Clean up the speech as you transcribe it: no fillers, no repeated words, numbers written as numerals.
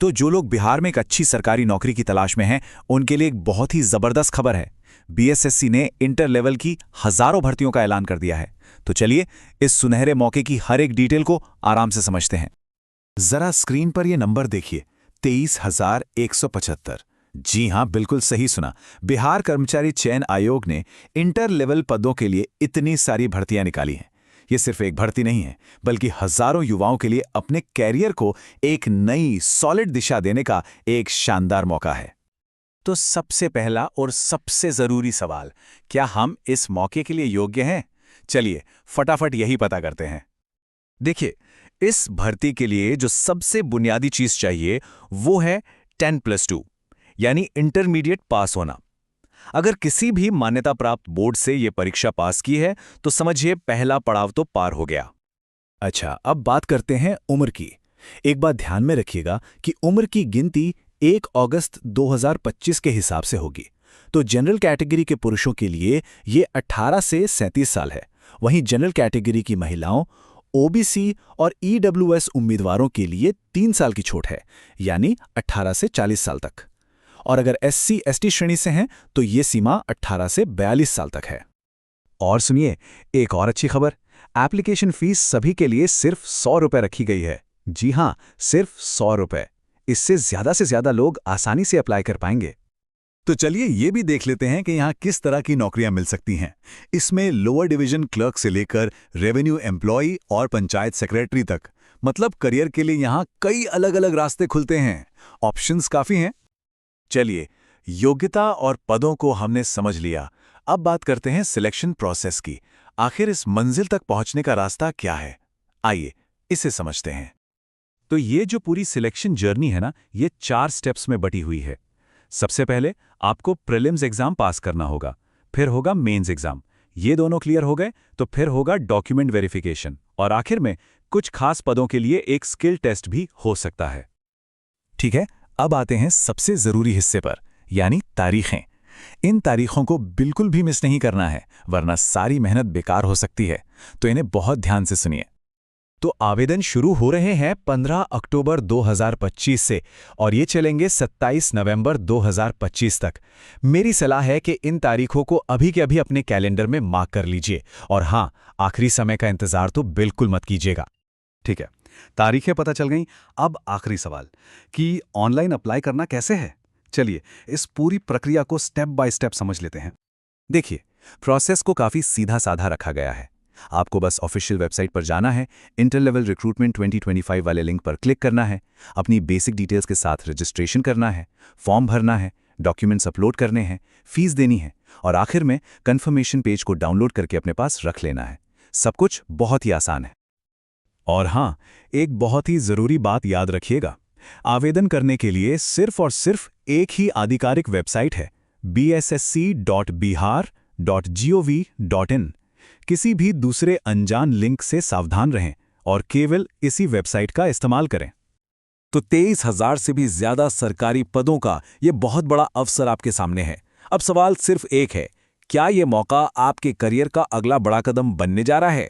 तो जो लोग बिहार में एक अच्छी सरकारी नौकरी की तलाश में हैं, उनके लिए एक बहुत ही जबरदस्त खबर है। बीएसएससी ने इंटर लेवल की हजारों भर्तियों का ऐलान कर दिया है। तो चलिए इस सुनहरे मौके की हर एक डिटेल को आराम से समझते हैं। जरा स्क्रीन पर यह नंबर देखिए, 23,175। जी हां, बिल्कुल सही सुना। बिहार कर्मचारी चयन आयोग ने इंटर लेवल पदों के लिए इतनी सारी भर्तियां निकाली हैं। ये सिर्फ एक भर्ती नहीं है, बल्कि हजारों युवाओं के लिए अपने कैरियर को एक नई सॉलिड दिशा देने का एक शानदार मौका है। तो सबसे पहला और सबसे जरूरी सवाल, क्या हम इस मौके के लिए योग्य हैं? चलिए फटाफट यही पता करते हैं। देखिए, इस भर्ती के लिए जो सबसे बुनियादी चीज चाहिए वो है 10+2 यानी इंटरमीडिएट पास होना। अगर किसी भी मान्यता प्राप्त बोर्ड से यह परीक्षा पास की है तो समझिए पहला पड़ाव तो पार हो गया। अच्छा, अब बात करते हैं उम्र की। एक बात ध्यान में रखिएगा कि उम्र की गिनती 1 अगस्त 2025 के हिसाब से होगी। तो जनरल कैटेगरी के पुरुषों के लिए ये 18 से 37 साल है। वहीं जनरल कैटेगरी की महिलाओं, ओबीसी और ईडब्ल्यूएस उम्मीदवारों के लिए 3 साल की छूट है, यानी 18 से 40 साल तक। और अगर SC/ST श्रेणी से हैं तो ये सीमा 18 से 42 साल तक है। और सुनिए, एक और अच्छी खबर, एप्लीकेशन फीस सभी के लिए सिर्फ 100 रुपए रखी गई है। जी हां, सिर्फ 100 रुपए। इससे से ज्यादा लोग आसानी से अप्लाई कर पाएंगे। तो चलिए ये भी देख लेते हैं कि यहाँ किस तरह की नौकरियां मिल सकती हैं। इसमें लोअर डिवीजन क्लर्क से लेकर रेवेन्यू एम्प्लॉय और पंचायत सेक्रेटरी तक, मतलब करियर के लिए यहाँ कई अलग अलग रास्ते खुलते हैं। ऑप्शंस काफी हैं। चलिए, योग्यता और पदों को हमने समझ लिया। अब बात करते हैं सिलेक्शन प्रोसेस की। आखिर इस मंजिल तक पहुंचने का रास्ता क्या है? आइए इसे समझते हैं। तो ये जो पूरी सिलेक्शन जर्नी है ना, ये 4 स्टेप्स में बटी हुई है। सबसे पहले आपको प्रीलिम्स एग्जाम पास करना होगा, फिर होगा मेंस एग्जाम। ये दोनों क्लियर हो गए तो फिर होगा डॉक्यूमेंट वेरिफिकेशन, और आखिर में कुछ खास पदों के लिए एक स्किल टेस्ट भी हो सकता है। ठीक है, अब आते हैं सबसे जरूरी हिस्से पर, यानी तारीखें। इन तारीखों को बिल्कुल भी मिस नहीं करना है, वरना सारी मेहनत बेकार हो सकती है। तो इन्हें बहुत ध्यान से सुनिए। तो आवेदन शुरू हो रहे हैं 15 अक्टूबर 2025 से और ये चलेंगे 27 नवंबर 2025 तक। मेरी सलाह है कि इन तारीखों को अभी के अभी अपने कैलेंडर में मार्क कर लीजिए, और हाँ, आखिरी समय का इंतजार तो बिल्कुल मत कीजिएगा। ठीक है, तारीखें पता चल गईं। अब आखिरी सवाल कि ऑनलाइन अप्लाई करना कैसे है। चलिए इस पूरी प्रक्रिया को स्टेप बाय स्टेप समझ लेते हैं। देखिए, प्रोसेस को काफी सीधा साधा रखा गया है। आपको बस ऑफिशियल वेबसाइट पर जाना है, इंटर लेवल रिक्रूटमेंट 2025 वाले लिंक पर क्लिक करना है, अपनी बेसिक डिटेल्स के साथ रजिस्ट्रेशन करना है, फॉर्म भरना है, डॉक्यूमेंट्स अपलोड करने हैं, फीस देनी है, और आखिर में कंफर्मेशन पेज को डाउनलोड करके अपने पास रख लेना है। सब कुछ बहुत ही आसान है। और हाँ, एक बहुत ही जरूरी बात याद रखिएगा, आवेदन करने के लिए सिर्फ और सिर्फ एक ही आधिकारिक वेबसाइट है, bssc.bihar.gov.in। किसी भी दूसरे अनजान लिंक से सावधान रहें और केवल इसी वेबसाइट का इस्तेमाल करें। तो 23,000 से भी ज्यादा सरकारी पदों का यह बहुत बड़ा अवसर आपके सामने है। अब सवाल सिर्फ एक है, क्या यह मौका आपके करियर का अगला बड़ा कदम बनने जा रहा है?